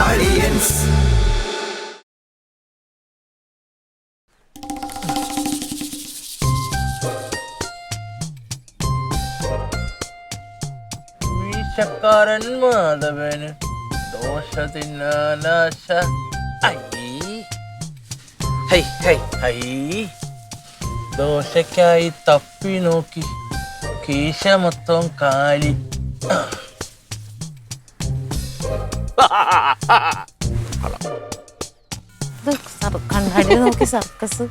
Aliens. വീശക്കാരൻ Madhavan dosa തിന്നാനാശ. ദോശക്കായി തപ്പി നോക്കി കീശ മൊത്തം കാലി. കണ്ണാടി നോക്കി സർക്കസ്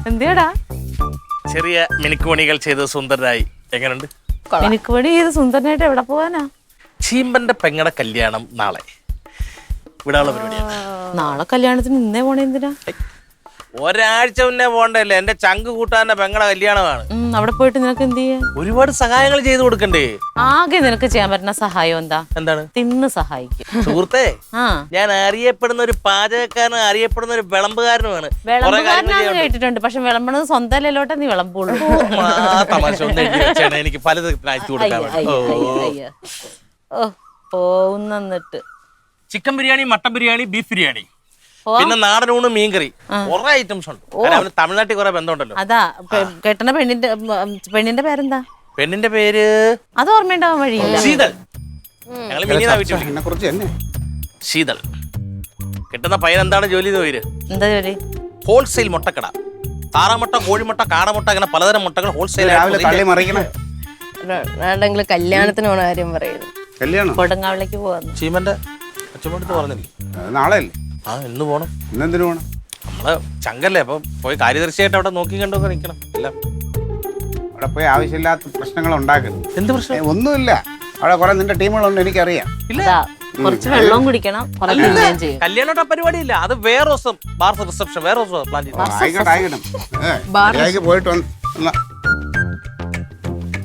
എന്തിയടാ? ചെറിയ മിനുക്കുമണികൾ ചെയ്ത് സുന്ദരനായി. എങ്ങനെയുണ്ട്? മിനുക്കുമണി ചെയ്ത് സുന്ദരനായിട്ട് എവിടെ പോവാനാ? ചീമ്പന്റെ പെങ്ങടെ കല്യാണം നാളെ. ഇവിടെയുള്ള പരിപാടിയാണ്. നാളെ കല്യാണത്തിന് ഇന്നേ പോണേ എന്തിനാ? ഒരാഴ്ച മുന്നേ പോണ്ടല്ലേ, എന്റെ ചങ്ക് കൂട്ടാന്റെ പെങ്ങടെ കല്യാണമാണ്. അവിടെ പോയിട്ട് നിനക്ക് എന്ത് ചെയ്യാ? ഒരുപാട് സഹായങ്ങൾ ചെയ്തു കൊടുക്കണ്ടേ? ആകെ നിനക്ക് ചെയ്യാൻ പറ്റുന്ന സഹായം എന്താണ്? തിന്ന് സഹായിക്കും. സുഹൃത്തേ, ഞാൻ അറിയപ്പെടുന്ന ഒരു പാചകക്കാരനും അറിയപ്പെടുന്ന ഒരു വിളമ്പുകാരനുമാണ്. വിളമ്പുകാരനാന്ന് കേട്ടിട്ടുണ്ട്, പക്ഷെ വിളമ്പണത് സ്വന്തം ലെല്ലോട്ടെ നീ വിളമ്പുള്ളൂ. തമാശ ഒന്നും എഴുതി വെച്ചാണ് എനിക്ക് പലതും അയച്ചു കൊടുക്കാൻ. പോന്നിട്ട് chicken biryani, mutton biryani, beef biryani, പിന്നെ നാടനൂണ്, മീൻകറി, കുറെ ഐറ്റംസ് ഉണ്ട്. അവന് തമിഴ്നാട്ടിൽ കുറെ ബന്ധമുണ്ടല്ലോ. അതാ കെട്ടണ പെണ്ണിന്റെ പേരെന്താ? പെണ്ണിന്റെ പേര് അത് ഓർമ്മയുണ്ടാവാൻ വഴിയില്ല. ശീതൾ. ശീതൾ. കിട്ടുന്ന പയ്യൻ എന്താണ് ജോലി ചെയ്ത് പോയിര്? എന്താ ജോലി? ഹോൾസെയിൽ മുട്ടക്കട. താറാമുട്ട, കോഴിമുട്ട, കാടമുട്ട, അങ്ങനെ പലതരം മുട്ടകൾ ഹോൾസെയിൽ. കല്യാണത്തിന് പോണ കാര്യം പറയുന്നു. കൊടുങ്ങാവിലേക്ക് പോവാന്ന് ചീമന്റെ അച്ഛമ്മടുത്ത് പറഞ്ഞില്ലേ? നാളെ എന്ന് പോണം. ഇന്നെന്തിനു പോണം? നമ്മള് ചങ്കല്ലേ, അപ്പൊ പോയി കാര്യദർശിയായിട്ട് അവിടെ നോക്കി കണ്ടൊക്കെ നിക്കണം. എല്ലാം അവിടെ പോയി ആവശ്യമില്ലാത്ത പ്രശ്നങ്ങൾ ഉണ്ടാക്കരുത്. എന്ത് പ്രശ്നം? ഒന്നുമില്ല, അവിടെ കുറെ നിന്റെ ടീമുകളുണ്ട്, എനിക്കറിയാം. കുറച്ച് വെള്ളവും കുടിക്കണം. കല്യാണ പരിപാടി ഇല്ല, അത് വേറെ ദിവസം ബാർ റിസപ്ഷൻ വേറെ ദിവസം പ്ലാൻ ചെയ്തു. ആയിക്കോട്ടെ ആയിക്കോട്ടെ പോയിട്ട്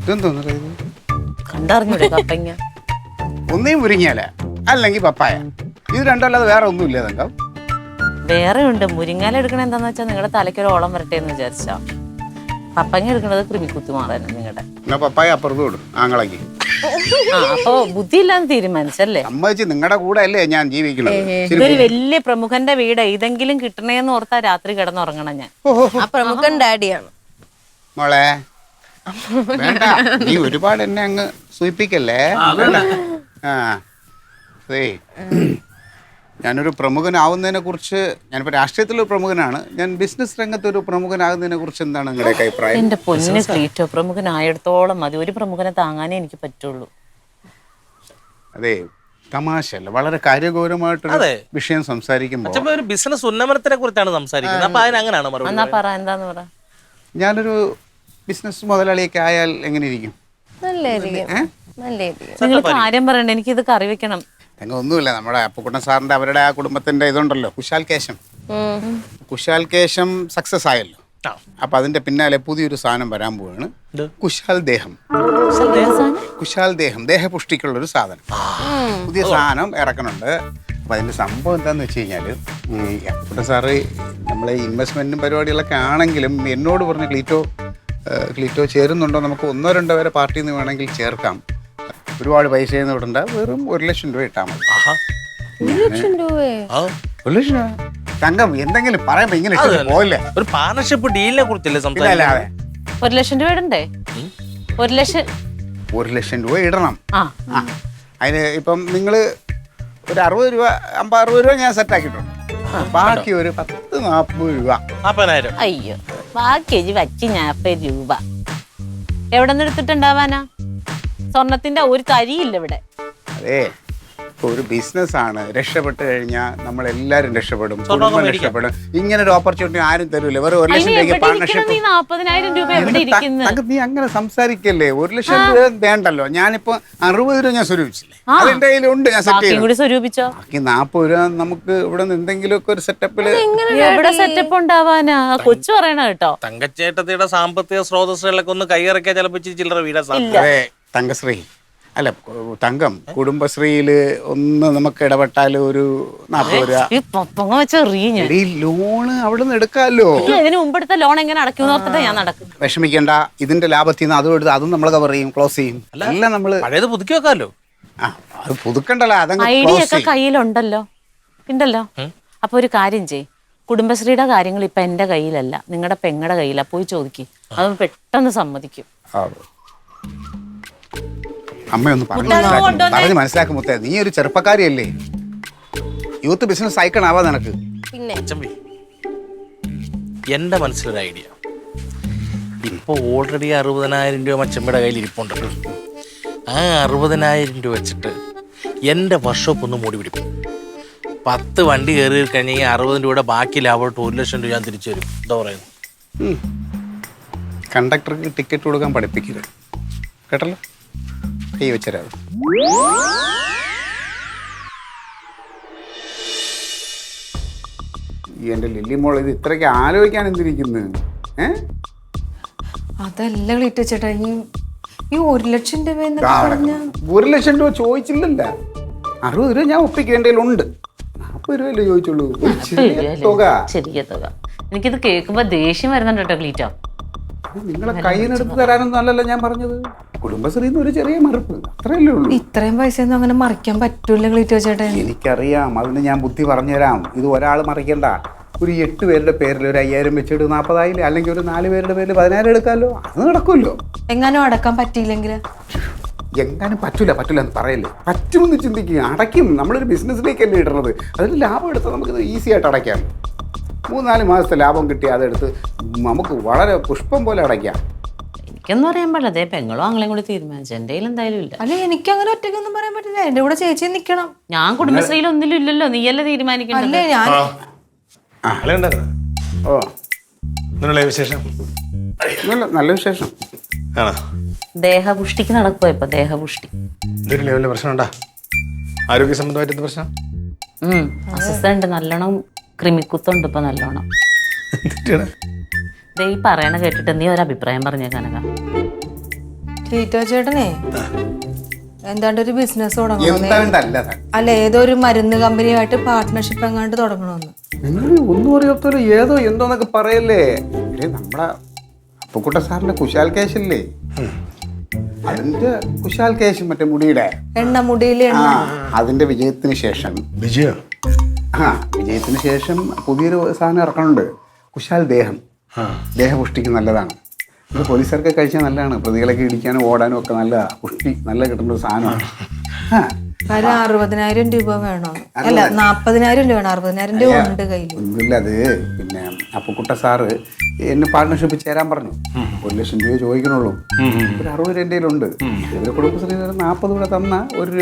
ഇതെന്തോന്നു കണ്ടറിഞ്ഞൂടെ കപ്പങ്ങ? ഒന്നേയും മുരിങ്ങിയാല അല്ലെങ്കിൽ പപ്പായ, ഇത് രണ്ടല്ലാതെ വേറെ ഒന്നുമില്ല. തങ്കം വേറെ ഉണ്ട്. മുരിങ്ങാല എടുക്കണ എന്താന്ന് വെച്ചാൽ നിങ്ങളുടെ തലയ്ക്കൊരു ഓളം വരട്ടെ എന്ന് വിചാരിച്ചാ. പപ്പങ്ങ എടുക്കണത് കൃമിക്കുത്തി മാറാനും നിങ്ങളുടെ. പപ്പായ അപ്പുറത്ത് വിടും ആങ്ങളേക്ക്. അപ്പൊ ബുദ്ധിയില്ലാന്ന് തീരുമാനിച്ചല്ലേ? അമ്മച്ചി നിങ്ങളുടെ കൂടെ അല്ലേ ഞാൻ ജീവിക്കുന്നത്. ഇതൊരു വലിയ പ്രമുഖന്റെ വീട്, ഇതെങ്കിലും കിട്ടണേന്ന് ഓർത്താ രാത്രി കിടന്നുറങ്ങണം ഞാൻ. ആ പ്രമുഖൻ ഡാഡിയാണ്. മോളെ വേണ്ട, നീ ഒരുപാട് എന്നെ അങ്ങ് സൂചിപ്പിക്കല്ലേ. ഞാനൊരു പ്രമുഖനാവുന്നതിനെ കുറിച്ച്, ഞാനിപ്പോൾ രാഷ്ട്രീയത്തിലൊരു പ്രമുഖനാണ്, ഞാൻ ബിസിനസ് രംഗത്ത് ഒരു പ്രമുഖനാകുന്നതിനെ കുറിച്ച് എന്താണ് നിങ്ങളുടെ അഭിപ്രായം? എന്റെ പൊന്നിന് ക്ലീറ്റോ, പ്രമുഖനായിടത്തോളം മതി. ഒരു പ്രമുഖനെ താങ്ങാനേ എനിക്ക് പറ്റുള്ളൂ. അതെ, തമാശല്ല, വളരെ കാര്യഗൗരവമായിട്ടൊരു വിഷയം സംസാരിക്കുമ്പോൾ ഒരു ബിസിനസ് ഉന്നമനത്തിനെ കുറിച്ചാണ് സംസാരിക്കുന്നത്. അപ്പൊ അതിനങ്ങനെയാണ് എന്നാ പറ, എന്താന്ന് പറ. ഞാനൊരു ബിസിനസ് മുതലാളിയൊക്കെ ആയാൽ എങ്ങനെ ഇരിക്കും? നിങ്ങൾ കാര്യം പറയണ്ട, എനിക്കിത് കറി വെക്കണം. ഒന്നുമില്ല, നമ്മുടെ അപ്പുക്കുട്ടൻ സാറിന്റെ അവരുടെ ആ കുടുംബത്തിന്റെ ഇതുണ്ടല്ലോ, കുശാൽ കേശം സക്സസ് ആയല്ലോ. അപ്പൊ അതിന്റെ പിന്നാലെ പുതിയൊരു സാധനം വരാൻ പോവാണ്, കുശാൽ ദേഹം. ദേഹപുഷ്ടിക്കുള്ള ഒരു സാധനം, പുതിയ സാധനം ഇറക്കണുണ്ട്. അപ്പൊ അതിന്റെ സംഭവം എന്താന്ന് വെച്ച് കഴിഞ്ഞാല്, അപ്പുക്കുട്ടൻ സാറ് നമ്മളെ ഇൻവെസ്റ്റ്മെന്റും പരിപാടികളൊക്കെ ആണെങ്കിലും എന്നോട് പറഞ്ഞ് ക്ലീറ്റോ ചേരുന്നുണ്ടോ, നമുക്ക് 1-2 പേരെ പാർട്ടിയിൽ നിന്ന് വേണമെങ്കിൽ ചേർക്കാം, ഒരുപാട് പൈസ വിടണ്ട, വെറും 1 ലക്ഷം രൂപ ഇട്ടാൽ മതി. 1 ലക്ഷം രൂപ തങ്കം, എന്തെങ്കിലും പറയുമ്പോ ഇങ്ങനെ പോയില്ലേ? ഒരു പാർട്ണർഷിപ്പ് ഡീലിനെ കുറിച്ചല്ലേ സംസാരിക്കുന്നത്? 1 ലക്ഷം രൂപ ഇടണ്ടേ? 1 ലക്ഷം രൂപ ഇടണം. അതിന് ഇപ്പം നിങ്ങള് ഒരു 60 രൂപ 50-60 രൂപ ഞാൻ സെറ്റ് ആക്കിയിട്ടുണ്ട്. ബാക്കി ഒരു 10-40 രൂപ. 40,000. അയ്യോ, ബാക്കി വച്ച് 40 രൂപ എവിടെ നിന്ന് എടുത്തിട്ടുണ്ടാവാനാ? സ്വർണത്തിന്റെ ഒരു തരിയില്ല ഇവിടെ. അതെ, ഒരു ബിസിനസ് ആണ്, രക്ഷപ്പെട്ട് കഴിഞ്ഞാൽ നമ്മളെല്ലാരും രക്ഷപ്പെടും, കുടുംബം രക്ഷപ്പെടും. ഇങ്ങനെ ഒരു ഓപ്പർച്യൂണിറ്റി ആരും തരൂല. വെറും 1 ലക്ഷം രൂപയ്ക്ക് പാർട്ണർഷിപ്പ്. 40,000 രൂപ എവിടെ ഇരിക്കുന്നു? നീ അങ്ങനെ സംസാരിക്കല്ലേ. 1 ലക്ഷം രൂപ വേണ്ടല്ലോ. ഞാനിപ്പോ 60 രൂപ ഞാൻ സ്വരൂപിച്ചില്ലേ, അതെന്റെ കയ്യിലുണ്ട്, ഞാൻ സെറ്റ് സ്വരൂപിച്ചോ. ബാക്കി 40 രൂപ നമുക്ക് ഇവിടെ നിന്ന് എന്തെങ്കിലുമൊക്കെ ഒരു സെറ്റപ്പില്. എവിടെ സെറ്റപ്പ് ഉണ്ടാവാനാ? കൊച്ചു പറയണ കേട്ടോ. തങ്കച്ചേട്ടത്തിയുടെ സാമ്പത്തിക സ്രോതസ്സുകളൊക്കെ ഒന്ന് കൈയിറക്കിയാൽ ചിലപ്പോ ചില്ലറ വീടാ. തങ്കശ്രീ, അല്ല തങ്കം, കുടുംബശ്രീയില് ഒന്ന് നമുക്ക് ഇടപെട്ടാൽ ഒരു 40 രൂപ. ഈ പപ്പങ്ങ വെച്ച എറിയും ഈ ലോണ് അവിടെ നിന്ന് എടുക്കാമല്ലോ. ഇതിന് മുമ്പെടുത്ത ലോൺ എങ്ങനെ അടയ്ക്കും ഓർത്തിട്ട് ഞാൻ നടക്കും. വിഷമിക്കണ്ട, ഇതിന്റെ ലാഭത്തിൽ നിന്ന് അതും എടുത്ത് അതും നമ്മൾ കവർ ചെയ്യും, ക്ലോസ് ചെയ്യും. എല്ലാം നമ്മള് പഴയത് പുതുക്കി വെക്കാമല്ലോ. അത് പുതുക്കണ്ടല്ലോ, അതങ്ങ് ഐഡിയ ക്ലോസ് ഒക്കെ ചെയ്യും. കയ്യിലുണ്ടല്ലോ, ഉണ്ടല്ലോ. അപ്പൊ ഒരു കാര്യം ചെയ്, കുടുംബശ്രീയുടെ കാര്യങ്ങൾ ഇപ്പൊ എന്റെ കയ്യിലല്ല, നിങ്ങളുടെ പെങ്ങളുടെ കയ്യിലാ. പോയി ചോദിക്കും, അത് പെട്ടെന്ന് സമ്മതിക്കും. അമ്മയൊന്ന് പറഞ്ഞ് മനസ്സിലാക്കും മുത്തേ. നീ ഒരു ചെറുപ്പക്കാരിയല്ലേ, യൂത്ത് ബിസിനസ് അയക്കണാവാ നിനക്ക്. പിന്നെ ചമ്പി, എന്റെ മനസ്സിലൊരു ഐഡിയ. ഇപ്പൊ ഓൾറെഡി 60,000 രൂപ മച്ചമ്മയുടെ കയ്യിൽ ഇരിപ്പുണ്ട്. ആ 60,000 രൂപ വെച്ചിട്ട് എൻ്റെ വർക്ക്ഷോപ്പ് ഒന്ന് മൂടി പിടിക്കും. 10 വണ്ടി കയറി കഴിഞ്ഞാൽ ഈ 60 രൂപയുടെ ബാക്കി ലാഭമായിട്ട് 1 ലക്ഷം രൂപ ഞാൻ തിരിച്ചു തരും. എന്താ പറയുന്നത്? കണ്ടക്ടർക്ക് ടിക്കറ്റ് കൊടുക്കാൻ പഠിപ്പിക്കരുത് കേട്ടല്ലോ. കൈ വെച്ചരാ. എന്റെ ലില്ലി മോൾ ഇത് ഇത്രയ്ക്ക് ആലോചിക്കാൻ എന്തിരിക്കുന്നു? അതല്ല ക്ലീറ്റോ ചേട്ടാ, ഈ 1 ലക്ഷം രൂപ എന്നൊക്കെ പറഞ്ഞ 1 ലക്ഷം രൂപ ചോദിച്ചില്ലല്ല. 60 രൂപ ഞാൻ ഒപ്പിക്കേണ്ടതിലുണ്ട്. 40 രൂപയല്ലേ ചോദിച്ചുള്ളൂ. ഒരു ചെറിയ തുക. ചെറിയ തുക. എനിക്കിത് കേൾക്കുമ്പോ ദേഷ്യം വരുന്നുണ്ട് കേട്ടോ ക്ലീറ്റോ. നിങ്ങളെ കയ്യിൽ നിന്ന് എടുത്ത് തരാനൊന്നും അല്ലല്ലോ ഞാൻ പറഞ്ഞത്. കുടുംബശ്രീന്ന് ഒരു ചെറിയ മറുപ്പ്, അത്രയല്ലേ ഉള്ളൂ. ഇത്രയും പൈസയൊന്നും അങ്ങനെ മറിക്കാൻ പറ്റൂല ക്ലീറ്റോ ചേട്ടാ. എനിക്കറിയാം, അതിന് ഞാൻ ബുദ്ധി പറഞ്ഞുതരാം. ഇത് ഒരാൾ മറിക്കണ്ട. ഒരു 8 പേരുടെ പേരിൽ ഒരു 5,000 വെച്ചിട്ട് 40,000, അല്ലെങ്കിൽ ഒരു 4 പേരുടെ പേരിൽ 10,000 എടുക്കാമല്ലോ. അത് നടക്കുമല്ലോ. എങ്ങാനും അടക്കാൻ പറ്റിയില്ലെങ്കിൽ എങ്ങാനും പറ്റൂല എന്ന് പറയല്ലേ. പറ്റുമെന്ന് ചിന്തിക്കുക. അടയ്ക്കും. നമ്മളൊരു ബിസിനസ്സിലേക്കല്ലേ ഇടുന്നത്. അതിൽ ലാഭം എടുത്താൽ നമുക്കിത് ഈസി ആയിട്ട് അടയ്ക്കാം. 3-4 മാസത്തെ ലാഭം കിട്ടി അതെടുത്ത് നമുക്ക് വളരെ പുഷ്പം പോലെ അടയ്ക്കാം. എനിക്കൊന്നും അറിയാൻ പാടില്ല. അതേ പെങ്ങളോ ആങ്ങളെയും കൂടി തീരുമാനിച്ചു. എൻ്റെ കയ്യിൽ എന്തായാലും ഇല്ല. അല്ല, എനിക്ക് അങ്ങനെ ഒറ്റയ്ക്കൊന്നും പറയാൻ പറ്റില്ല. എന്റെ കൂടെ ചേച്ചി നിക്കണം. ഞാൻ കുടുംബശ്രീയിൽ ഒന്നിലും ഇല്ലല്ലോ, നീയല്ലേ തീരുമാനിക്കണ്ടേ? അല്ലേ ഞാൻ ഓ, വിശേഷം നല്ല വിശേഷം. ആണോ? ദേഹപുഷ്ടിക്ക് നടക്കുവോ ഇപ്പൊ? ദേഹപുഷ്ടി ഇതൊരു ലെവലിൽ പ്രശ്നമുണ്ടാ? ആരോഗ്യ സംബന്ധമായിട്ട് പ്രശ്നം? അസ്വസ്ഥയുണ്ട്, നല്ലോണം കൃമിക്കുത്തുണ്ട് ഇപ്പൊ നല്ലോണം. ദേ ഈ പറയണ കേട്ടിട്ട് നീ ഒരു അഭിപ്രായം പറഞ്ഞേ കനക. ക്ലീറ്റോ ചേട്ടനെ എന്താണ്ട് ഒരു ബിസിനസ് തുടങ്ങണം. എന്താണ്ടല്ല, അല്ല, ഏതോ ഒരു മരുന്ന് കമ്പനിയുമായിട്ട് പാർട്ട്ണർഷിപ്പ് എങ്ങാണ്ട് തുടങ്ങണമെന്ന്. നിങ്ങൾ ഒന്നും അറിയാത്തല്ലോ ഏതോ എന്തോന്നൊക്കെ പറയല്ലേ. നമ്മുടെ അപ്പുക്കുട്ട സാറിന്റെ കുശാൽ കേശല്ലേ, അതിന്റെ കുശാൽ കേശ്, മറ്റേ മുടിയുടെ എണ്ണമുടിയിലെ അതിന്റെ വിജയത്തിന് ശേഷം വിജയം വിജയത്തിന് ശേഷം പുതിയൊരു സാധനം ഇറക്കണുണ്ട്. കുശാൽ ദേഹം. ദേഹപുഷ്ടിക്ക് നല്ലതാണ്. ഇത് പോലീസുകാർക്ക് കഴിച്ചാൽ നല്ലതാണ്. പ്രതികളൊക്കെ ഇടിക്കാനും ഓടാനും ഒക്കെ നല്ല പുഷ്ടി നല്ല കിട്ടുന്ന ഒരു സാധനമാണ്. 60,000 രൂപ വേണോ? അല്ല, 40,000 രൂപ വേണം. 60,000 രൂപ ഉണ്ട് കയ്യിൽ. ഒന്നുമില്ല. അത് പിന്നെ അപ്പുക്കുട്ട സാറ് എന്നെ പാർട്ട്ണർഷിപ്പ് ചേരാൻ പറഞ്ഞു. 1 ലക്ഷം രൂപ ചോദിക്കണുള്ളൂ. ഒരു 60 രൂപ എൻ്റെ കയ്യിലുണ്ട്. ഇവരെ കുടുംബശ്രീ 40 രൂപ തന്ന ഒരു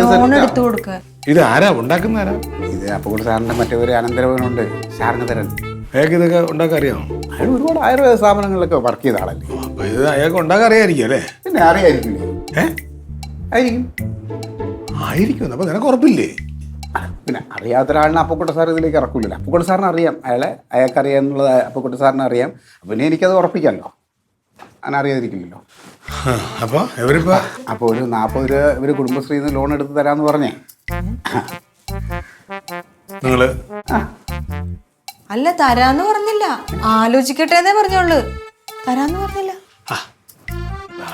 ലോൺ എടുത്തു കൊടുക്കാൻ. ഇത് ആരാ ഉണ്ടാക്കുന്ന? ആരാ ഇത് അപ്പുക്കുട്ട സാറിന്റെ മറ്റേ ഒരു അനന്തരവനുണ്ട്, ശാരണധരൻ. അയാൾക്ക് ഇതൊക്കെ ഉണ്ടാക്കാൻ അറിയാമോ? അയാൾ ഒരുപാട് ആയുർവേദ സ്ഥാപനങ്ങളിലൊക്കെ വർക്ക് ചെയ്ത ആളല്ലേ. അപ്പൊ ഇത് അയാൾക്ക് ഉണ്ടാക്കാൻ അറിയായിരിക്കും അല്ലേ? പിന്നെ അറിയായിരിക്കില്ലേ? ആയിരിക്കും. ആയിരിക്കും. അപ്പൊ നിനക്ക് ഉറപ്പില്ലേ? പിന്നെ അറിയാത്ത ഒരാളിനെ അപ്പുക്കുട്ട സാർ ഇതിലേക്ക് ഇറക്കൂലല്ലോ. അപ്പുക്കുട്ട സാറിന് അറിയാം, അയാൾക്കറിയാം എന്നുള്ളത് അപ്പുക്കുട്ട സാറിന് അറിയാം. പിന്നെ എനിക്കത് ഉറപ്പിക്കാമല്ലോ, ഞാൻ അറിയാതിരിക്കില്ലല്ലോ. അപ്പോൾ ഒരു 40 രൂപ ഇവർ കുടുംബശ്രീയിൽ നിന്ന് ലോൺ എടുത്ത് തരാമെന്ന് പറഞ്ഞേ. നിങ്ങള് അല്ല, തരാന്ന് പറഞ്ഞില്ല, ആലോചിക്കട്ടെ എന്നേ പറഞ്ഞോളൂ. തരാന്ന് പറഞ്ഞില്ല.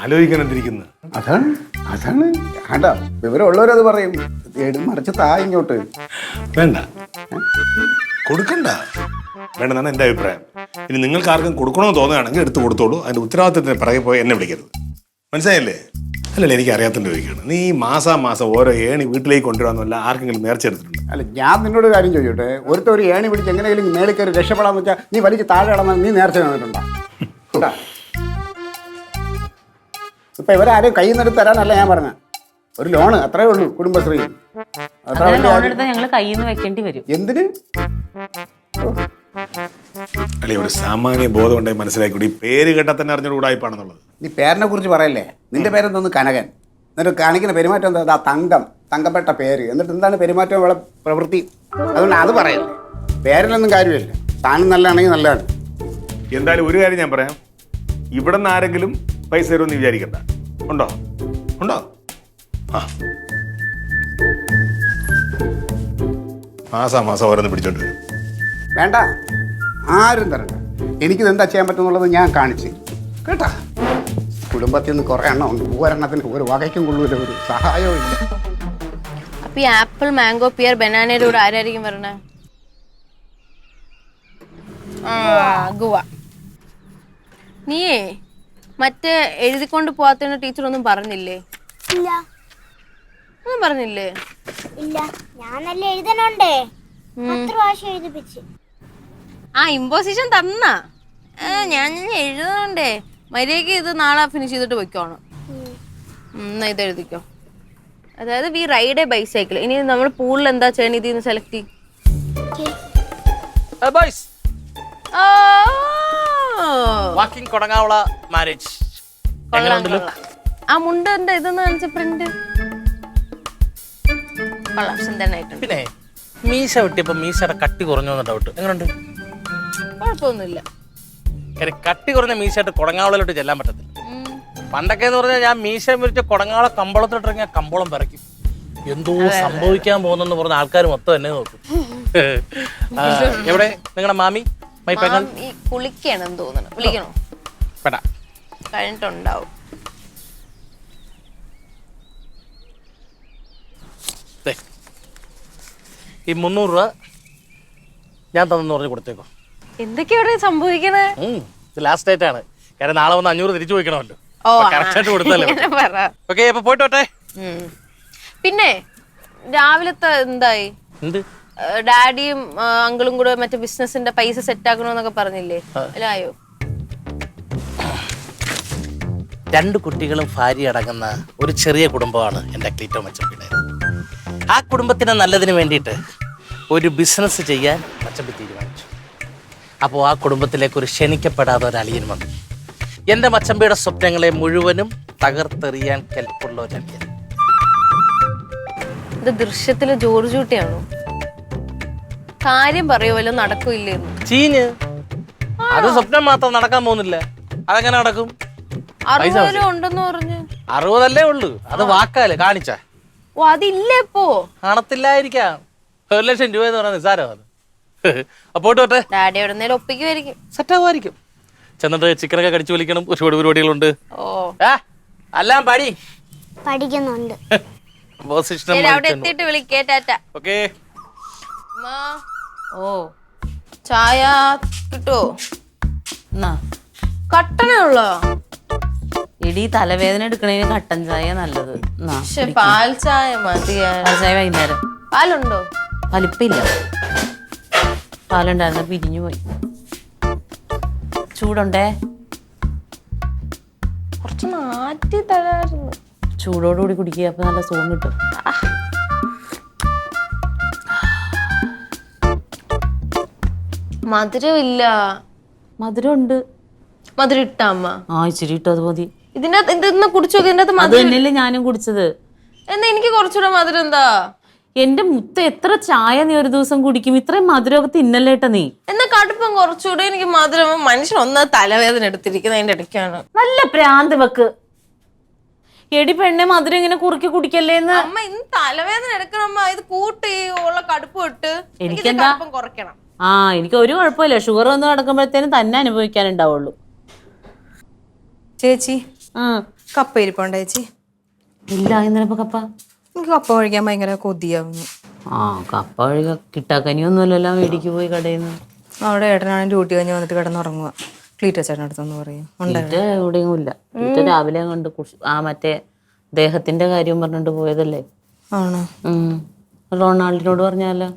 ആലോചിക്കാൻ എന്തിരിക്കുന്നു? അതാണ് വേണ്ട. വിവരമുള്ളവരത് പറയും. മറിച്ച് താ ഇങ്ങോട്ട്. വേണ്ട, കൊടുക്കണ്ട, വേണ്ടെന്നാണ് എൻ്റെ അഭിപ്രായം. ഇനി നിങ്ങൾക്ക് ആർക്കും കൊടുക്കണമെന്ന് തോന്നുകയാണെങ്കിൽ എടുത്ത് കൊടുത്തോളൂ. അതിന്റെ ഉത്തരവാദിത്തത്തിന് പിറകെ പോയി എന്നെ വിളിക്കരുത്. മനസ്സിലായില്ലേ? അല്ലല്ലേ, എനിക്ക് അറിയാത്തതിൻ്റെ ചോദിക്കുകയാണ്. നീ മാസം ഓരോ ഏണി വീട്ടിലേക്ക് കൊണ്ടുവരാമെന്നല്ല ആർക്കെങ്കിലും നേർച്ചെടുത്തിട്ടുണ്ട്? അല്ല, ഞാൻ നിന്നോട് കാര്യം ചോദിച്ചോട്ടെ. ഒരു ഏണി പിടിച്ച് എങ്ങനെയെങ്കിലും മേളിൽ കയറി രക്ഷപ്പെടാന്ന് വെച്ചാൽ നീ വലിച്ച് താഴെ ഇടന്നാൽ നീ നേർച്ച തന്നിട്ടുണ്ടോ? ഇപ്പൊ ഇവരാരും കയ്യിൽ നിന്ന് എടുത്ത് തരാനല്ല ഞാൻ പറഞ്ഞ. ഒരു ലോണ് അത്രേ ഉള്ളൂ കുടുംബശ്രീ. ലോൺ എടുത്താൽ ഞങ്ങൾ കയ്യിൽ നിന്ന് വെക്കേണ്ടി വരും. എന്തിന്? അല്ലെ, ഒരു സാമാന്യ ബോധം ഉണ്ടായി മനസ്സിലാക്കി. ഈ പേര് കേട്ടാൽ തന്നെ അറിഞ്ഞൊരു ഉടായ്പാണെന്നുള്ളത്. നീ പേരിനെ കുറിച്ച് പറയല്ലേ. നിന്റെ പേരെന്തോന്ന് കനകൻ. എന്നിട്ട് കാണിക്കുന്ന പെരുമാറ്റം എന്താ? തങ്കപ്പെട്ട പേര്. എന്നിട്ട് എന്താണ് പെരുമാറ്റം, ഇവിടെ പ്രവൃത്തി? അതുകൊണ്ട് അത് പറയല്ലേ. പേരിലൊന്നും കാര്യമില്ല. താനും നല്ലതാണെങ്കിൽ നല്ലതാണ്. എന്തായാലും ഒരു കാര്യം ഞാൻ പറയാം. ഇവിടെ നിന്ന് ആരെങ്കിലും പൈസ തരുമെന്ന് വിചാരിക്കണ്ട. ഉണ്ടോ? ആ മാസം ഓരോന്ന് പിടിച്ചോണ്ട് വരും. വേണ്ട, ആരും തരണ്ട. എനിക്കിത് എന്താ ചെയ്യാൻ പറ്റുന്നുള്ളത് ഞാൻ കാണിച്ച് കേട്ടാ. കുടുംബത്തിൽ നിന്ന് കുറേ എണ്ണം ഉണ്ട്, ഒരെണ്ണത്തിന് ഒരു വകയ്ക്കും കൊള്ളൂല, ഒരു സഹായവും ഇല്ല. അപ്പൊ ഈ ആപ്പിൾ, മാംഗോ, പിയർ, ബനാനയുടെ കൂടെ ആരായിരിക്കും വരണേ? ഗുവ. നീയേ മറ്റേ എഴുതിക്കൊണ്ട് പോവാത്തതിന് ടീച്ചർ ഒന്നും പറഞ്ഞില്ലേ? ഇല്ല ഒന്നും പറഞ്ഞില്ലേ? ഇല്ല, ഞാൻ നല്ല എഴുതണുണ്ടേ. 10 പ്രാവശ്യം എഴുതിപ്പിച്ച്. ആ ഇമ്പോസിഷൻ തന്നാ ഞാൻ എഴുതണുണ്ടേ. മര്യാദക്ക് ഇത് നാളെ ഫിനിഷ് ചെയ്തിട്ട് വെക്കോണം. എന്നാ ഇത് എഴുതിക്കോ. അതായത് വി റൈഡ് എ ബൈസൈക്കിൾ. ഇനി നമ്മൾ പൂളിൽ എന്താ ചെയ്യണം? ഇതിൽ നിന്ന് സെലക്ട് ചെയ്യും. വാക്കിംഗ് കൊടങ്ങാവുള മാരേജ്. ആ മുണ്ടിന്റെ ഇതെന്ന് കാണിച്ച പ്രിന്റ് കൊള്ളാം, സുന്ദരനായിട്ടുണ്ട്. പിന്നെ മീശ വെട്ടിയപ്പോ മീശയുടെ കട്ടി കുറഞ്ഞു ഡൗട്ട്. എങ്ങനെയുണ്ട്? കുഴപ്പമൊന്നുമില്ല. കട്ടി കുറഞ്ഞ മീശയായിട്ട് കൊടങ്ങാവളയിലോട്ട് ചെല്ലാൻ പറ്റത്തില്ല. പണ്ടൊക്കെ എന്ന് പറഞ്ഞാൽ ഞാൻ മീശ മുറിച്ച് കൊടങ്ങാവള കമ്പോളത്തിലിട്ടിറങ്ങിയ കമ്പോളം പിറക്കും. എന്തോ സംഭവിക്കാൻ പോകുന്നെന്ന് പറഞ്ഞ ആൾക്കാർ മൊത്തം എന്നെ നോക്കും. എവിടെ നിങ്ങളുടെ മാമി? ഈ കുളിക്കണെന്ന് തോന്നണം. വിളിക്കണോ? പെടാ കഴിഞ്ഞിട്ടുണ്ടാവും. ഈ 300 രൂപ ഞാൻ തന്നെന്ന് പറഞ്ഞ് കൊടുത്തേക്കോ. എന്തൊക്കെയാണ് സംഭവിക്കണേ? ഇത് ലാസ്റ്റ് ഡേറ്റ് ആണ്. കാരണം നാളെ വന്ന് 500 തിരിച്ചു പോയിക്കണമല്ലോ. കറക്റ്റ് ആയിട്ട് കൊടുത്തല്ലോ. ഓക്കെ, അപ്പൊ പോയിട്ടോട്ടെ. പിന്നെ രാവിലത്തെ എന്തായി? എന്ത്? ഡാഡിയും അങ്കിളും കൂടെ മറ്റേ ബിസിനസിന്റെ പൈസ സെറ്റ് ആക്കണമെന്നൊക്കെ പറഞ്ഞില്ലേ? അല്ലായോ? 2 കുട്ടികളും ഭാര്യ അടങ്ങുന്ന ഒരു ചെറിയ കുടുംബമാണ് എൻ്റെ ക്ലീറ്റോ മച്ചമ്പിയുടെ. ആ കുടുംബത്തിന് നല്ലതിന് വേണ്ടിയിട്ട് ഒരു ബിസിനസ് ചെയ്യാൻ മച്ചമ്പി തീരുമാനിച്ചു. അപ്പോൾ ആ കുടുംബത്തിലേക്ക് ഒരു ക്ഷണിക്കപ്പെടാതെ ഒരു അളിയൻ വന്നു. എൻ്റെ മച്ചമ്പിയുടെ സ്വപ്നങ്ങളെ മുഴുവനും തകർത്തെറിയാൻ കെൽപ്പുള്ള ഒരു അളിയൻ. ഇത് ദൃശ്യത്തില് ജോർജ് കുട്ടിയാണോ? കാര്യം പറയോ, വല്ലതും നടക്കില്ലേന്ന്? ചീഞ്ഞ് അത് സ്വപ്നം മാത്രം നടക്കാൻ പോകുന്നില്ല. അതെങ്ങനെ നടക്കും? 60 ഉണ്ടെന്ന് പറഞ്ഞു. 60 ഉള്ളൂ. അത് വാക്കാല് കാണിച്ച. ഓ, അതില്ലേ ഇപ്പോ? കാണത്തില്ലായിരിക്കാം. 1 ലക്ഷം രൂപ എന്ന് പറഞ്ഞാൽ നിസാരം അത്. അപ്പോട്ട് പോട്ടെ. ഡാഡി എവിടെന്നേലും ഒപ്പിക്കുമായിരിക്കും. സെറ്റാകുമായിരിക്കും. ചെന്നിട്ട് ചിക്കനൊക്കെ കടിച്ചു വലിക്കണം. ഒരുപാട് പരിപാടികളുണ്ട്. ഓ, എല്ലാം പടി പഠിക്കുന്നുണ്ട്. ശരി, അവിടെ എത്തിയിട്ട് വിളിക്കേ. ടാറ്റ. ഓക്കേ. ഓ, ചായ കിട്ടോ? എന്നാ കട്ടനേ ഉള്ളോ? ഇടി തലവേദന എടുക്കണേന് കട്ടൻ ചായ നല്ലത്. എന്നാ പക്ഷെ പാൽ ചായ മതിയാ. പാൽ ചായ വൈകുന്നേരം. പാലുണ്ടോ? വലിപ്പില്ല. പാലുണ്ടായിരുന്ന പിരിഞ്ഞു പോയി. ചൂടുണ്ടേ? കുറച്ച് മാറ്റി തരായിരുന്നു. ചൂടോടുകൂടി കുടിക്കുക, അപ്പൊ നല്ല സുഖം കിട്ടും. മധുരം ഇല്ല. മധുരം ഉണ്ട്. മധുരം ഇട്ടാ അമ്മ? ഇച്ചിരി ഇട്ടു, അത് മതി. ഇതിന്റെ കുടിച്ചു നോക്കി. ഇതിന്റെ അത് മധുരം തന്നെയല്ലേ ഞാനും കുടിച്ചത്. എന്നാ എനിക്ക് കുറച്ചുകൂടെ മധുരം എന്താ? എന്റെ മുത്ത എത്ര ചായ നീ ഒരു ദിവസം കുടിക്കും? ഇത്രയും മധുരമൊക്കെ തിന്നല്ലേട്ട നീ. എന്നാ കടുപ്പം കുറച്ചുകൂടെ. എനിക്ക് മധുരം. മനുഷ്യൻ ഒന്ന് തലവേദന എടുത്തിരിക്കുന്നത് അതിന്റെ ഇടയ്ക്കാണ്. നല്ല പ്രാന്ത് വെക്ക്. എടി പെണ്ണെ, മധുരം ഇങ്ങനെ കുറുക്കി കുടിക്കല്ലേന്ന്. അമ്മ ഇന്ന് തലവേദന എടുക്കണമ്മ. ഇത് കൂട്ടി ഉള്ള കടുപ്പം ഇട്ട് എനിക്കെന്താ കടുപ്പം കുറയ്ക്കണം. എനിക്ക് ഒരു കുഴപ്പമില്ല. ഷുഗർ വന്ന് കിടക്കുമ്പോഴത്തേനും തന്നെ അനുഭവിക്കാനുണ്ടാവുള്ളൂ. ചേച്ചി, കപ്പ ഇരിപ്പുണ്ടോ ചേച്ചി? ഇല്ല, ഇന്നലെ കപ്പ. എനിക്ക് കപ്പ കഴിക്കാൻ ഭയങ്കര കൊതിയാവുന്നു. കപ്പ കഴിക്ക കിട്ടാക്കനിയൊന്നുമല്ലല്ലോ. മേടിക്ക് പോയി കടയിൽ നിന്ന്. അവിടെ ഏട്ടനാണ് ഡ്യൂട്ടി കഴിഞ്ഞ് വന്നിട്ട് കിടന്നുറങ്ങുക. ക്ലീറ്റോ ചേട്ടനടുത്തൊന്ന് പറയും. എവിടെയും ഇല്ല. രാവിലെ കണ്ട് മറ്റേ ദേഹത്തിന്റെ കാര്യം പറഞ്ഞിട്ട് പോയതല്ലേ? ആണോ? റൊണാൾഡിനോട് പറഞ്ഞാലോ?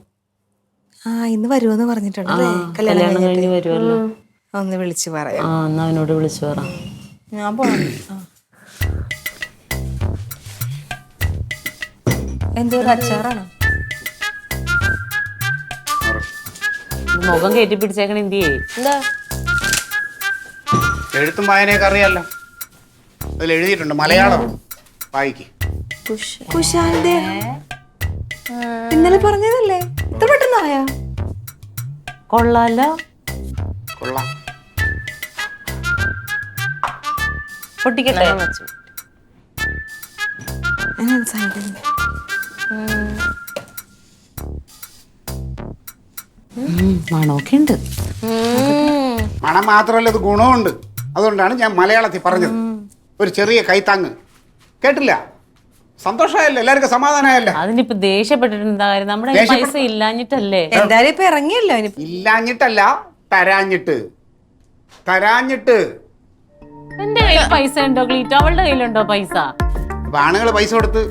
ഇന്ന് വരുമെന്ന് പറഞ്ഞിട്ടുണ്ടല്ലേ? കല്യാണം കഴിഞ്ഞ് വരുമല്ലോ. ഒന്ന് വിളിച്ചു പറയാം. എന്നാ അവനോട് വിളിച്ചു പറ. ഞാൻ പോണം. എന്തോ അച്ചാറാണോ? മുഖം കയറ്റി പിടിച്ചേക്കണ എന്തിയേ? എന്താ? എഴുത്തും വായനയൊക്കെ അറിയാലോ. അതിൽ എഴുതിയിട്ടുണ്ട് മലയാളം. വായിക്ക്. കുശാന്റെ ഇന്നലെ പറഞ്ഞതല്ലേ? ഇത്ര പെട്ടെന്നായാ? കൊള്ളാലോ. കൊള്ളാം. പൊട്ടിക്കട്ടെ? മണമൊക്കെ ഉണ്ട്. മണം മാത്രമല്ല ഇത് ഗുണമുണ്ട്. അതുകൊണ്ടാണ് ഞാൻ മലയാളത്തിൽ പറഞ്ഞത്. ഒരു ചെറിയ കൈത്താങ്ങ് കേട്ടില്ല. സന്തോഷമായല്ലോ, എല്ലാവർക്കും സമാധാനമായല്ലോ. അതിനിപ്പോ ദേഷ്യപ്പെട്ടിട്ട് എന്താ കാര്യം? നമ്മുടെ കയ്യിൽ പൈസ ഇല്ലാഞ്ഞിട്ടല്ലേ? എന്തായാലും ഇപ്പൊ ഇറങ്ങിയല്ലോ ഇനി. ഇല്ലാഞ്ഞിട്ടല്ല, തരാഞ്ഞിട്ട്. എന്റെ കയ്യിൽ പൈസ ഉണ്ടോ ക്ലീറ്റോ? അവളുടെ കയ്യിലുണ്ടോ പൈസ? അപ്പൊ ആണുങ്ങൾ പൈസ കൊടുത്ത്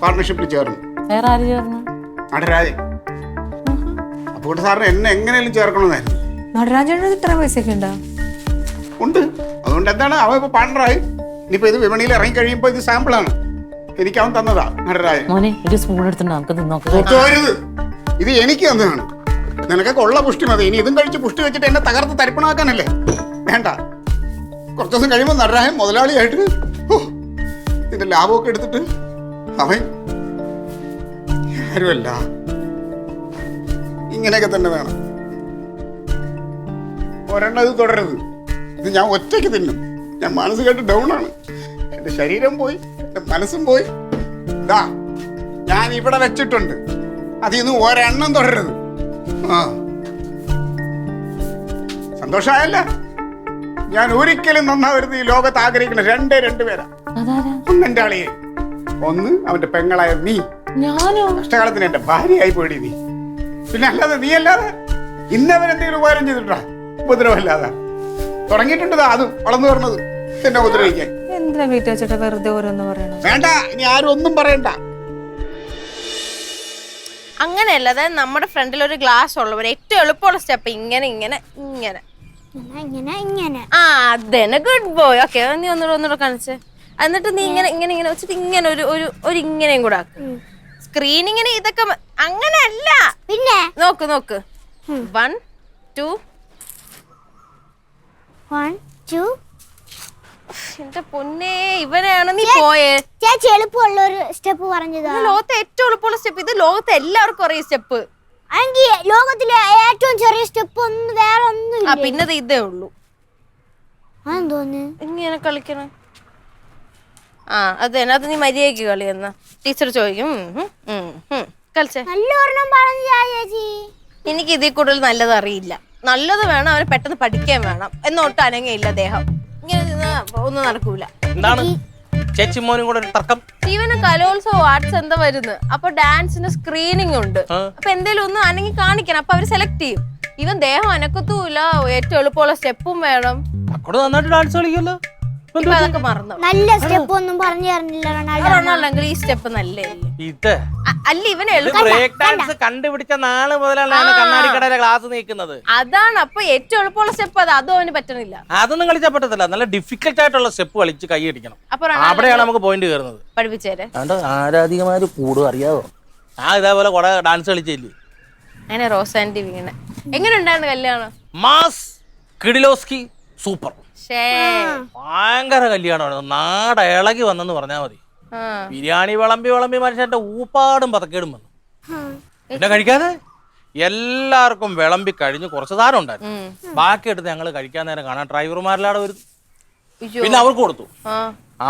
പാർട്ട്ണർഷിപ്പിൽ ചേർന്നു. വേറെ ആര് ചേർന്നു? നടരാജൻ. അപ്പോൾ സാറിന് എന്നെ എങ്ങനെയും ചേർക്കണമെന്നായിരുന്നു. നടരാജേട്ടന് ഇത്ര പൈസയൊക്കെ ഉണ്ടോ? ഉണ്ട്. അതുകൊണ്ട് എന്താണ്, അവൻ ഇപ്പൊ പാർട്ണറായി. ഇനിയിപ്പോ ഇത് വിപണിയിൽ ഇറങ്ങി കഴിയുമ്പോ ഇത് സാമ്പിളാണ്. എനിക്ക് അവൻ തന്നതാ നടരാജൻ. മോനെ ഒരു സ്പൂൺ എടുത്തിട്ട് നമുക്ക് തിന്നോക്കാം. കൊത്തുവരുത്. ഇത് എനിക്ക് തന്നതാണ്. നിനക്കൊക്കെ ഉള്ള പുഷ്ടി മതി. ഇനി ഇതും കഴിച്ച് പുഷ്ടി വെച്ചിട്ട് എന്നെ തകർത്ത് തരിപ്പണാക്കാനല്ലേ? വേണ്ട. കുറച്ച് ദിവസം കഴിയുമ്പോൾ നടരാജൻ മുതലാളിയായിട്ട് ഇതിന്റെ ലാഭമൊക്കെ എടുത്തിട്ട് അവൻ ആരുമല്ല. ഇങ്ങനെയൊക്കെ തന്നെ വേണം. ഒരെണ്ണം ഇത് തുടരരുത്. ഇത് ഞാൻ ഒറ്റയ്ക്ക് തിന്നും. ഞാൻ മനസ്സ് കേട്ട് ഡൗൺ ആണ്. എന്റെ ശരീരം പോയി, എന്റെ മനസ്സും പോയി. ഇതാ ഞാൻ ഇവിടെ വെച്ചിട്ടുണ്ട്. അതിൽ നിന്ന് ഒരെണ്ണം തുടരരുത്. ആ സന്തോഷമായല്ല. ഞാൻ ഒരിക്കലും നന്നാവരുത് ഈ ലോകത്ത് ആഗ്രഹിക്കുന്ന രണ്ട് പേരാ. ഒന്ന് എന്റെ ആളിയെ, ഒന്ന് അവന്റെ പെങ്ങളായ നീ. ഞാനോ? കഷ്ടകാലത്തിന് എന്റെ ഭാര്യയായി പോയി നീ. പിന്നെ അല്ലാതെ നീ അല്ലാതെ ഇന്നവരെന്തെങ്കിലും ഉപകാരം ചെയ്തിട്ടാ? ഉപദ്രവമല്ലാതെ തുടങ്ങിയിട്ടുണ്ട്. അതും വളർന്നു പറഞ്ഞത് എന്നെ ഉപദ്രവിക്കാൻ. എന്തിനാ വീട്ടിൽ വെച്ചിട്ട് വെറുതെ ഓരോന്ന് പറയണം? വേണ്ട, ഇനി ആരും ഒന്നും പറയണ്ട. അങ്ങനെയല്ല, അതായത് നമ്മുടെ ഫ്രണ്ടിൽ ഒരു ഗ്ലാസ് ഉള്ളവർ ഏറ്റവും എളുപ്പമുള്ള സ്റ്റെപ്പ് ഇങ്ങനെ ഇങ്ങനെ ഇങ്ങനെ. ഇങ്ങനെ ആ അതന്നെ, ഗുഡ് ബോയ്. ഓക്കെ, നീ ഒന്നുകൂടെ കാണിച്ചേ. എന്നിട്ട് നീ ഇങ്ങനെ ഇങ്ങനെ ഇങ്ങനെ വെച്ചിട്ട് ഇങ്ങനെ ഒരു ഇങ്ങനെയും കൂടെ ആക്ക്. സ്ക്രീനിങ്ങിന് ഇതൊക്കെ അങ്ങനെയല്ല. പിന്നെ നോക്ക് 1 2. 1 2. എന്റെ പൊന്നേ, ഇവനെയാണ് നീ പോയേ. ചേച്ചി എളുപ്പമുള്ള ഒരു സ്റ്റെപ്പ് പറഞ്ഞതാ. ലോകത്തെ ഏറ്റവും എളുപ്പമുള്ള സ്റ്റെപ്പ് ഇത്. ലോകത്തെ എല്ലാവർക്കും അറിയ സ്റ്റെപ്പ്. എങ്കിൽ ലോകത്തിലെ ഏറ്റവും ചെറിയ സ്റ്റെപ്പ് ഒന്നും വേറെ ഒന്നും ആ പിന്നെ ഇതേ ഉള്ളൂ. അതെന്തോന്ന് ഇങ്ങനെ കളിക്കണം. ആ അത് തന്നെ, അത് നീ മര്യാദയ്ക്ക് കളിയെന്ന ടീച്ചർ ചോദിക്കും. കളിച്ചേ. നല്ല ഒരെണ്ണം പറഞ്ഞാ ചേച്ചി. എനിക്ക് ഇതിൽ കൂടുതൽ നല്ലത് അറിയില്ല. നല്ലത് വേണം, അവന് പെട്ടെന്ന് പഠിക്കാൻ വേണം. എന്നൊട്ട് അനങ്ങയില്ല ദേഹം. ഇങ്ങനെ ഒന്നും നടക്കൂല. എന്താണ് ചേച്ചി മോനും കൂടെ ഒരു തർക്കം? ഇവന് കലോത്സവം ആർട്സ് എന്താ വരുന്നത്. അപ്പൊ ഡാൻസിന് സ്ക്രീനിങ് ഉണ്ട്. അപ്പൊ എന്തേലും ഒന്ന് അനങ്ങി കാണിക്കണം. അപ്പൊ അവര് സെലക്ട് ചെയ്യും. ഇവൻ ദേഹം അനക്കത്തൂല. ഏറ്റവും എളുപ്പമുള്ള സ്റ്റെപ്പും വേണം. അക്കോട് നന്നായിട്ട് ഡാൻസ് കളിക്കല്ലോ. ഇപ്പൊ അതൊക്കെ മറന്നു. നല്ല സ്റ്റെപ്പ് ഒന്നും പറഞ്ഞു തരുന്നില്ല റൊണാൾഡോ. ഈ സ്റ്റെപ്പ് നല്ലേ ഇത് അല്ല, ഇവന് ബ്രേക്ക് ഡാൻസ് കണ്ടുപിടിച്ച നാള് മുതലാണ് കണ്ണാടിക്കടയിലെ ക്ലാസ് നീക്കുന്നത്. അതാണ്. അപ്പൊ ഏറ്റവും എളുപ്പമുള്ള സ്റ്റെപ്പ് അതും അവന് പറ്റണില്ല. അതൊന്നും കളിച്ചാൽ പറ്റത്തില്ല. നല്ല ഡിഫിക്കൽട്ട് ആയിട്ടുള്ള സ്റ്റെപ്പ് കളിച്ച് കൈ അടിക്കണം. അപ്പൊ അവിടെയാണ് നമുക്ക് പോയിന്റ് കയറുന്നത്. പഠിപ്പിച്ചേരെ. ആരാധികമാര് കൂടും, അറിയാവോ? ഇതേപോലെ കുറെ ഡാൻസ് കളിച്ചില്ലേ. അങ്ങനെ റോസാൻറ്റി വീണ. എങ്ങനെ ഉണ്ടായിരുന്നു കല്യാണം? മാസ് കിഡിലോസ്കി സൂപ്പർ. ഷേ ഭയങ്കര കല്യാണമാണ്. നാട് ഇളകി വന്നെന്ന് പറഞ്ഞാൽ മതി. ബിരിയാണി വിളമ്പി മനുഷ്യന്റെ ഊപ്പാടും പതക്കേടും വന്നു. പിന്നെ കഴിക്കാതെ എല്ലാവർക്കും വിളമ്പി കഴിഞ്ഞ് കുറച്ച് സാധനം ഉണ്ടായിരുന്നു. ബാക്കി എടുത്ത് ഞങ്ങൾ കഴിക്കാൻ നേരം കാണാൻ ഡ്രൈവർമാരിലാടെ വരും. പിന്നെ അവർക്ക് കൊടുത്തു.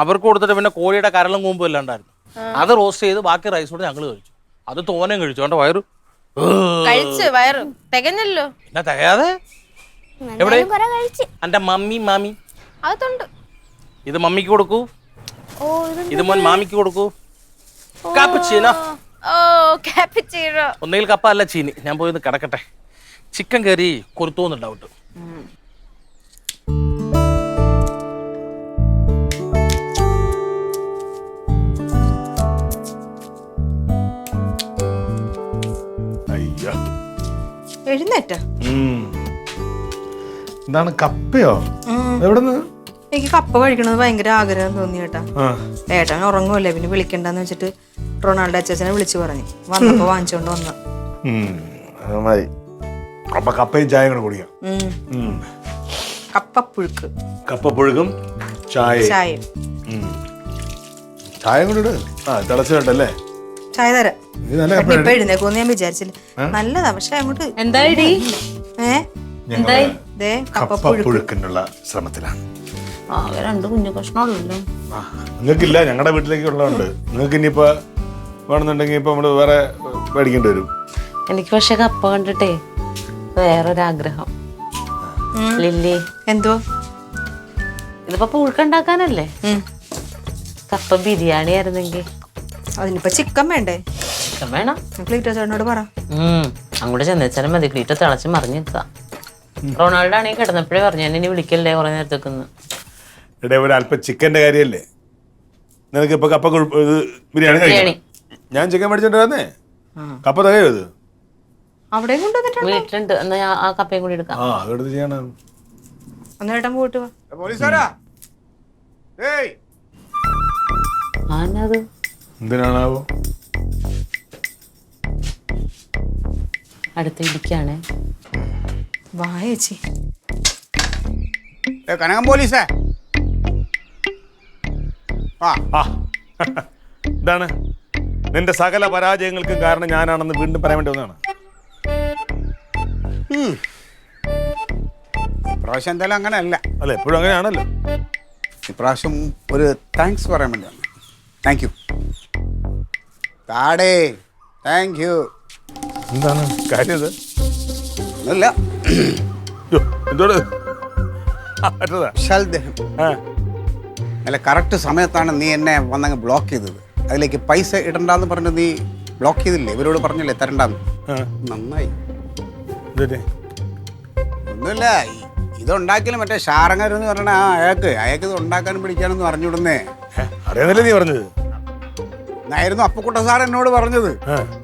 അവർക്ക് കൊടുത്തിട്ട് പിന്നെ കോഴിയുടെ കരളും കൂമ്പും എല്ലാം ഉണ്ടായിരുന്നു. അത് റോസ്റ്റ് ചെയ്ത് ബാക്കി റൈസ് കൂടെ ഞങ്ങൾ കഴിച്ചു. അത് തോനെയും കഴിച്ചു. എന്റെ വയറ് വയറ് തികഞ്ഞല്ലോ. പിന്നെ തികയാതെ എവിടെ എന്റെ മാമി അതുണ്ട്. ഇത് മമ്മിക്ക് കൊടുക്കൂ. ഇത് മോൻ മാമിക്ക് കൊടുക്കൂ. കാപ്പുച്ചീനോ? ഒന്നുകിൽ കപ്പ അല്ല ചീനി. ഞാൻ പോയി ഒന്ന് കിടക്കട്ടെ. ചിക്കൻ കറി കൊരുത്തോന്ന് ഡൗട്ട്. അയ്യോ, എഴുന്നേറ്റ എന്താണ് കപ്പയോ? എവിടെന്ന്? എനിക്ക് കപ്പ കഴിക്കണമെന്ന് ഭയങ്കര ആഗ്രഹം തോന്നി കേട്ടാ. ഏട്ടൻ ഉറങ്ങുമല്ലേ, പിന്നെ വിളിക്കണ്ടെന്ന് വെച്ചിട്ട് റൊണാൾഡോ അച്ചാച്ചനെ വിളിച്ചു പറഞ്ഞു. വന്നപ്പോ വാങ്ങിച്ചോണ്ട് വന്ന മതി. അപ്പൊ കപ്പയും ചായ കൂടെ കുടിക്കാം. കപ്പപ്പുഴുക്ക്. കപ്പപ്പുഴുക്കും ചായ. ചായ കൂടെ ഇട്. തിളച്ചു കേട്ടല്ലേ? ചായ തരാം. ഇപ്പൊ എഴുന്നേക്കോന്ന് ഞാൻ വിചാരിച്ചില്ല. നല്ലതാ, പക്ഷെ അങ്ങോട്ട് എന്തായി കപ്പപ്പുഴുക്കിനുള്ള ശ്രമത്തിലാണ്. ആകെ 2 കുഞ്ഞു കഷ്ണമുള്ളല്ലോ. നിങ്ങൾക്കില്ല, ഞങ്ങളുടെ വീട്ടിലേക്ക് ഉള്ളതുണ്ട്. നിങ്ങൾക്ക് ഇനിയിപ്പോ വേണമെന്നുണ്ടെങ്കിൽ ഇപ്പൊ നമ്മള് വേറെ മേടിക്കേണ്ടി വരും. എനിക്ക് പക്ഷെ കപ്പ കണ്ടിട്ടേ വേറൊരാഗ്രഹം. ലില്ലി, എന്തോ ഇതിപ്പോ പുഴുക്കുണ്ടാക്കാനല്ലേ? കപ്പ ബിരിയാണി ആയിരുന്നെങ്കിൽ. അതിനിപ്പോ ചിക്കൻ വേണ്ടേ? ചിക്കൻ വേണം. ക്ലീറ്റോ ചേട്ടനോട് പറ. അങ്ങോട്ട് ചെന്നേച്ചാലും മതി. ക്ലീറ്റോ തിളച്ച് മറിഞ്ഞു നിൽക്കാം. റൊണാൾഡോ ആണെങ്കിൽ കിടന്നപ്പോഴേ പറഞ്ഞു ഞാൻ ഇനി വിളിക്കല്ലേ കുറെ നേരത്തേക്ക്. ഇവിടെ ഒരു അല്പം ചിക്കന്റെ കാര്യമല്ലേ? നിനക്ക് ഇപ്പൊ കപ്പ ബിരിയാണി കഴിക്കണം. ഞാൻ ചിക്കൻ മേടിച്ചോണ്ടിരുന്നേ. കപ്പ തകയോ ഇത്? അവിടെ കൊണ്ടുവന്നിട്ടുണ്ട്. വീട്ടിലുണ്ട്. എന്നാ ഞാൻ ആ കപ്പയും കൂടി എടുക്കാം. ആ അതെടുത്ത് ചെയ്യണം. ഒന്നേട്ടൻ പോയിട്ട് വാ. പോലീസുകാരാ, ഏയ് ആനത് എന്തിനാണാവോ? അടുത്ത് ഇടിക്കാണേ. വാ ചേച്ചി. കനകം പോലീസേ. ആ ആ എന്താണ്? നിന്റെ സകല പരാജയങ്ങൾക്കും കാരണം ഞാനാണെന്ന് വീണ്ടും പറയാൻ വേണ്ടി വന്നതാണ്. ഇപ്രാവശ്യം എന്തായാലും അങ്ങനെ അല്ല. അല്ല, എപ്പോഴും അങ്ങനെയാണല്ലോ. ഇപ്രാവശ്യം ഒരു താങ്ക്സ് പറയാൻ വേണ്ടി വന്നു. താങ്ക് യു താടേ, താങ്ക് യു. എന്താണ് കാര്യം? ഇത് ഒന്നുമില്ല. എന്തോട് പറ്റതാ? വിശാൽദേഹം ആ അല്ല, കറക്റ്റ് സമയത്താണ് നീ എന്നെ വന്നങ്ങ് ബ്ലോക്ക് ചെയ്തത്. അതിലേക്ക് പൈസ ഇടണ്ടെന്ന് പറഞ്ഞ് നീ ബ്ലോക്ക് ചെയ്തില്ലേ? ഇവരോട് പറഞ്ഞില്ലേ തരണ്ടെന്ന്? നന്നായി. ഒന്നുമില്ല, ഇതുണ്ടാക്കിയാലും മറ്റേ ഷാറങ്ങരെന്ന് പറഞ്ഞ അയാൾക്ക് ഇത് ഉണ്ടാക്കാനും പിടിക്കാനൊന്നും അറിഞ്ഞുവിടുന്നേ. അറിയാന്നല്ലേ നീ പറഞ്ഞത്? എന്നായിരുന്നു അപ്പക്കുട്ട സാർ എന്നോട് പറഞ്ഞത്.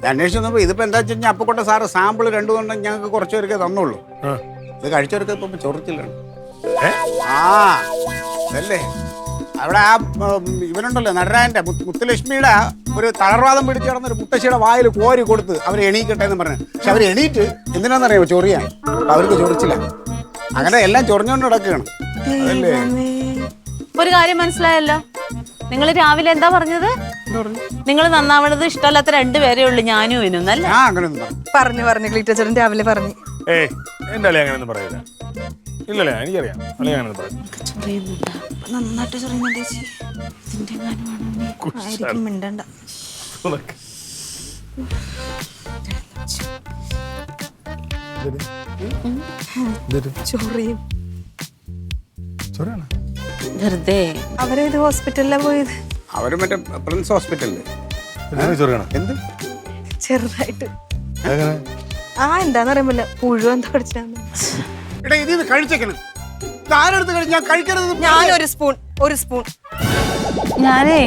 ഞാൻ അന്വേഷിച്ച് വന്നപ്പോ ഇതിപ്പോ എന്താ വെച്ച് കഴിഞ്ഞാൽ അപ്പക്കുട്ട സാറ് സാമ്പിൾ 2 കൊണ്ടം ഞങ്ങൾക്ക് കുറച്ച് പേർക്ക് തന്നുള്ളൂ. ഇത് കഴിച്ചവർക്ക് ഇപ്പൊ ചൊറിച്ചില്ലാണ്. ആ അതല്ലേ അവിടെ ആ ഇവനുണ്ടല്ലോ നടരാജന്റെ മുത്തുലക്ഷ്മിയുടെ ഒരു തളർവാദം പിടിച്ച് കിടന്നൊരു മുത്തശ്ശിയുടെ വായിൽ കോരി കൊടുത്ത് അവർ എണീക്കട്ടെ എന്ന് പറഞ്ഞു. പക്ഷെ അവർ എണീറ്റ് എന്തിനാണെന്നറിയാമോ? ചൊറിയാൻ. അവർക്ക് ചൊറിച്ചില്ല. അങ്ങനെ എല്ലാം ചൊറിഞ്ഞുകൊണ്ട് കിടക്കുകയാണ്. അതല്ലേ ഒരു കാര്യം മനസ്സിലായല്ലോ. നിങ്ങൾ രാവിലെ എന്താ പറഞ്ഞത്? നിങ്ങൾ നന്നാവണത് ഇഷ്ടമല്ലാത്ത 2 പേരേ ഉള്ളൂ, ഞാനും ഇവനും അല്ലേ? ഞാൻ അങ്ങനെയൊന്നും പറഞ്ഞു ക്ലീറ്റോ ചേട്ടൻ രാവിലെ പറഞ്ഞു. ഏയ് എന്റെ അളി അങ്ങനെയൊന്നും പറയില്ല. ഇല്ലല്ലേ, എനിക്കറിയാം. അളി അങ്ങനെയൊന്നും പറയും. നന്നായിട്ട് ചൊറിയുന്നുണ്ട് ചേച്ചി. ആയിരിക്കും, മിണ്ടണ്ട. ചൊറിയും. വെറുതെ അവരേത് ഹോസ്പിറ്റലിലാണ് പോയത്? അവര് മറ്റേ പ്രിൻസ് ഹോസ്പിറ്റലില്. എന്ത് ചെറുതായിട്ട് എന്താന്നറിയുമ്പോ പുഴു എന്താ പഠിച്ചാന്ന്. എടാ ഇത് കഴിച്ചേക്കണം. ആരെടുത്ത് കഴിച്ച് ഞാൻ കഴിക്കരുത്. ഞാൻ ഒരു സ്പൂൺ ഞാനേ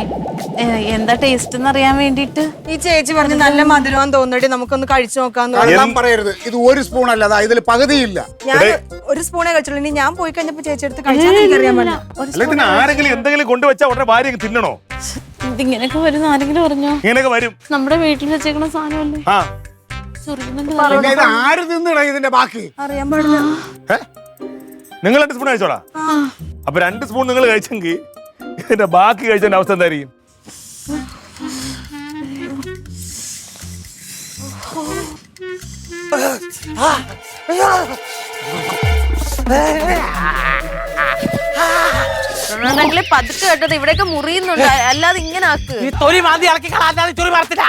എന്താ ടേസ്റ്റ് എന്നറിയാൻ വേണ്ടിട്ട്. ഈ ചേച്ചി പറഞ്ഞു നല്ല മധുരം തോന്നിട്ട് നമുക്കൊന്ന് കഴിച്ചു നോക്കാന്ന്. ഞാൻ പറയരുത്. ഇത് 1 സ്പൂൺ അല്ല, അതാ ഇതിൽ പകുതിയില്ല. ഞാൻ 1 സ്പൂണേ കഴിച്ചുള്ളൂ. ഇനി ഞാൻ പോയി കഴിഞ്ഞപ്പോ ചേച്ചി എടുത്ത് കഴിച്ചാൽ എനിക്കറിയാൻ പറ്റില്ല. ആരെങ്കിലും എന്തെങ്കിലും കൊണ്ടുവച്ചാ ഉടനെ ഭാര്യ തിന്നണോ? ഇതിങ്ങനെയൊക്കെ വരും ആരെങ്കിലും പറഞ്ഞോ? ഇങ്ങനെയൊക്കെ വരും. നമ്മുടെ വീട്ടിൽ വെച്ചേക്കണ സാധനമല്ലേ? ആ പിന്നെ ഇത് ആര് തിന്നിടാ ഇതിന്റെ ബാക്കി? അറിയാൻ പാടില്ല. നിങ്ങൾ 2 സ്പൂൺ കഴിച്ചോടാ. അപ്പൊ 2 സ്പൂൺ നിങ്ങൾ കഴിച്ചെങ്കിൽ ഇതിന്റെ ബാക്കി കഴിച്ചതിന്റെ അവസ്ഥ എന്തായിരിക്കും? പതുക്കെ കേട്ടത് ഇവിടെയൊക്കെ മുറിയുന്നുണ്ട്. അല്ലാതെ ഇങ്ങനെ ആക്ക്. തൊലി മാന്തി ഇളക്കി കളാതെ ചൊറി മറത്തില്ല.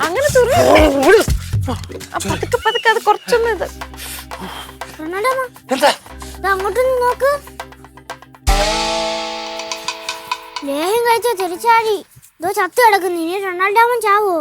അങ്ങനെ പതുക്കെ പതുക്കെ അത് കുറച്ചൊന്നും ഇത് അങ്ങോട്ടൊന്ന് നോക്ക്. ലേഹം കഴിച്ച തിരിച്ചാടി ചത്തു കിടക്കുന്നു. ഇനി റൊണാൾഡോ ചാവോ?